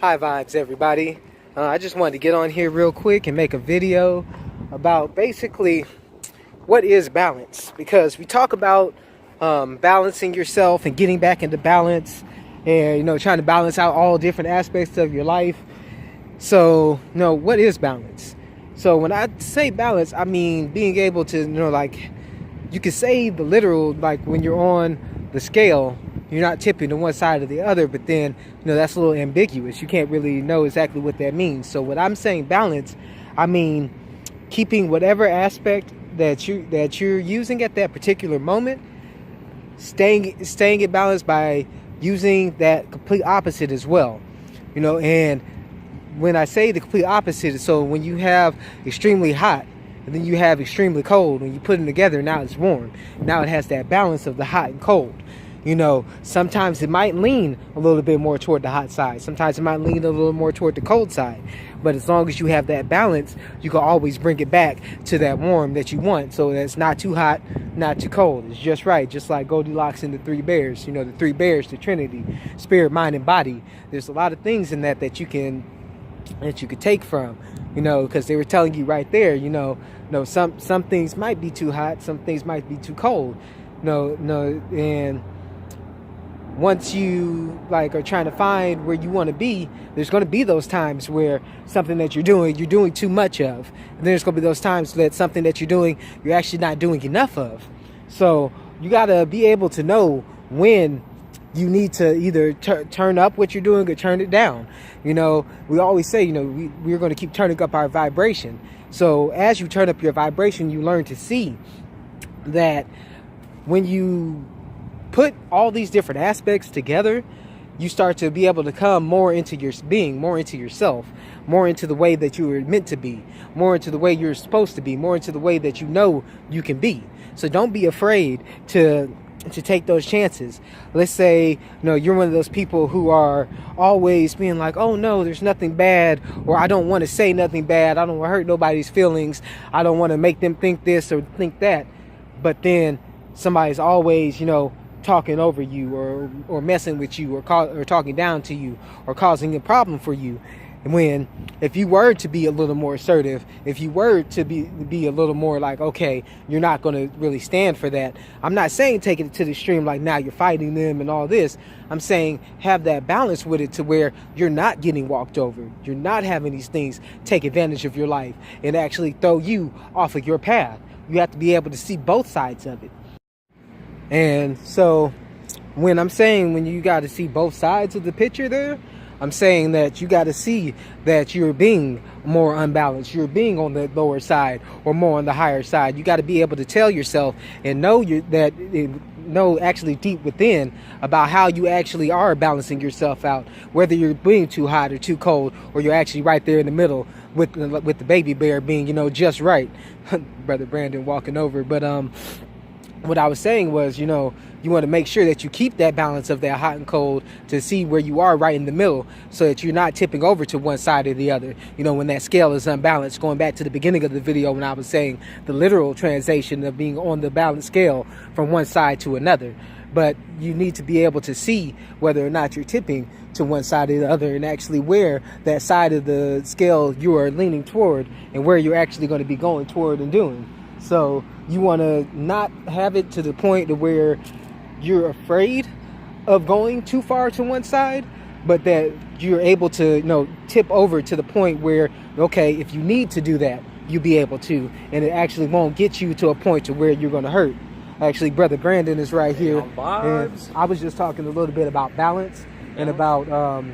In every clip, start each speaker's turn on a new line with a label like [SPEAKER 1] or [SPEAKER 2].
[SPEAKER 1] High vibes, everybody. I just wanted to get on here real quick and make a video about basically what is balance, because we talk about balancing yourself and getting back into balance, and trying to balance out all different aspects of your life. So what is balance? So when I say balance, I mean being able to like, you could say the literal, like when you're on the scale, you're not tipping to one side or the other, but then that's a little ambiguous. You can't really know exactly what that means. So when I'm saying balance, I mean keeping whatever aspect that you're using at that particular moment, staying in balance by using that complete opposite as well. And when I say the complete opposite, so when you have extremely hot and then you have extremely cold, when you put them together, now it's warm. Now it has that balance of the hot and cold. Sometimes it might lean a little bit more toward the hot side. Sometimes it might lean a little more toward the cold side. But as long as you have that balance, you can always bring it back to that warm that you want. So that it's not too hot, not too cold. It's just right. Just like Goldilocks and the Three Bears. The Three Bears, the Trinity, spirit, mind, and body. There's a lot of things in that you can take from, because they were telling you right there, some things might be too hot, some things might be too cold. And once you are trying to find where you want to be, there's going to be those times where something that you're doing too much of. And there's going to be those times that something that you're doing, you're actually not doing enough of. So you got to be able to know when you need to either turn up what you're doing or turn it down. We always say, we're going to keep turning up our vibration. So as you turn up your vibration, you learn to see that when you put all these different aspects together, you start to be able to come more into your being, more into yourself, more into the way that you were meant to be, more into the way you're supposed to be, more into the way that you can be. So don't be afraid to take those chances. Let's say you're one of those people who are always being like, oh no, there's nothing bad, or I don't want to say nothing bad, I don't want to hurt nobody's feelings, I don't want to make them think this or think that. But then somebody's always talking over you or messing with you or talking down to you or causing a problem for you. And when, if you were to be a little more assertive, if you were to be a little more like, okay, you're not going to really stand for that. I'm not saying take it to the extreme like now you're fighting them and all this. I'm saying have that balance with it to where you're not getting walked over. You're not having these things take advantage of your life and actually throw you off of your path. You have to be able to see both sides of it. And so when I'm saying when you got to see both sides of the picture there, I'm saying that you got to see that you're being more unbalanced. You're being on the lower side or more on the higher side. You got to be able to tell yourself and know know actually deep within about how you actually are balancing yourself out, whether you're being too hot or too cold, or you're actually right there in the middle with the baby bear being, just right. Brother Brandon walking over. But what I was saying was, you want to make sure that you keep that balance of that hot and cold to see where you are right in the middle, so that you're not tipping over to one side or the other. When that scale is unbalanced, going back to the beginning of the video when I was saying the literal translation of being on the balanced scale from one side to another. But you need to be able to see whether or not you're tipping to one side or the other, and actually where that side of the scale you are leaning toward and where you're actually going to be going toward and doing. So you want to not have it to the point to where you're afraid of going too far to one side, but that you're able to tip over to the point where, okay, if you need to do that, you'll be able to, and it actually won't get you to a point to where you're going to hurt. Actually, Brother Brandon is right here, and I was just talking a little bit about balance and about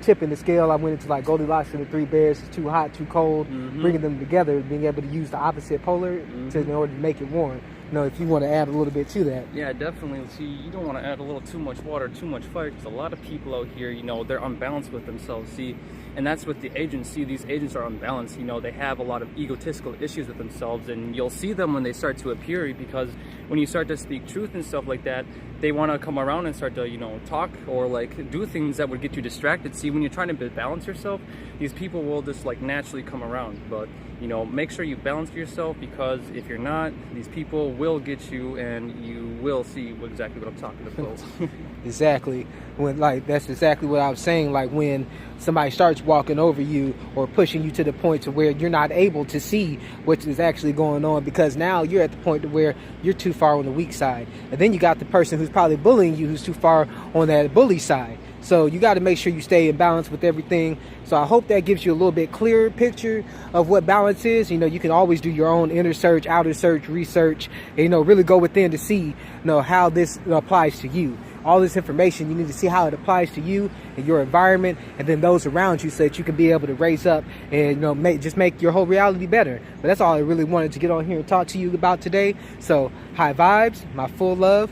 [SPEAKER 1] tipping the scale. I went into like Goldilocks and the Three Bears. It's too hot, too cold. Bringing them together, being able to use the opposite polar in order to make it warm. If you want to add a little bit to that.
[SPEAKER 2] Yeah, definitely. See, you don't want to add a little too much water, too much fire, because a lot of people out here, they're unbalanced with themselves. See, and that's what the agents see. These agents are unbalanced. They have a lot of egotistical issues with themselves, and you'll see them when they start to appear, because when you start to speak truth and stuff like that, they want to come around and start to, talk or do things that would get you distracted. See, when you're trying to balance yourself, these people will just naturally come around. But make sure you balance yourself, because if you're not, these people will get you, and you will see exactly what I'm talking about.
[SPEAKER 1] Exactly. When, like, that's exactly what I was saying. Like, when somebody starts walking over you or pushing you to the point to where you're not able to see what is actually going on, because now you're at the point to where you're too far on the weak side, and then you got the person who's probably bullying you who's too far on that bully side. So you got to make sure you stay in balance with everything. So I hope that gives you a little bit clearer picture of what balance is. You know, you can always do your own inner search, outer search, research, and, you know, really go within to see, you know, how this applies to you. All this information, you need to see how it applies to you and your environment, and then those around you, so that you can be able to raise up and, you know, make your whole reality better. But that's all I really wanted to get on here and talk to you about today. So high vibes, my full love.